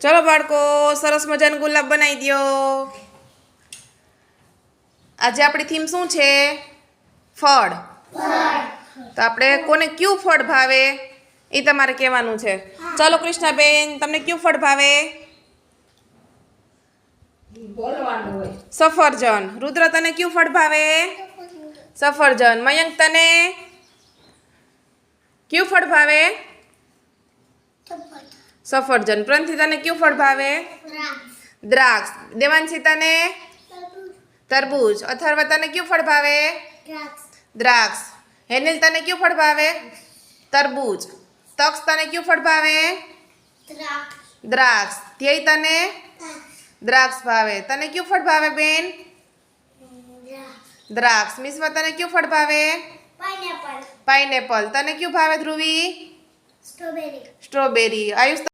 ચલો બાળકો, સરસ મજાનું ગુલાબ બનાવી દો. આજે આપણી થીમ શું છે? ફળ. તો આપણે કોને કયું ફળ ભાવે એ તમારે કહેવાનું છે. ચલો કૃષ્ણાબેન, તમને કયું ફળ ભાવે? સફરજન. રુદ્ર, તને કયું ફળ ભાવે? સફરજન. મયંક, તને કયું ફળ ભાવે? સફરજન. પ્રંથી, તને કયું ફળ ભાવે? દ્રાક્ષ. દેવાંશી, તને? તરબૂચ. અથર્વ, તને કયું ફળ ભાવે? દ્રાક્ષ. હેનિલ, તને કયું ફળ ભાવે? તરબૂચ. તક્ષ, તને કયું ફળ ભાવે? દ્રાક્ષ. ધ્યેય, તને? દ્રાક્ષ ભાવે. તને કયું ફળ ભાવે બેન? દ્રાક્ષ. મિશ્વા, તને કયું ફળ ભાવે? પાઇનેપલ. તને કયું ભાવે ધ્રુવી? સ્ટ્રોબેરી. આયુષ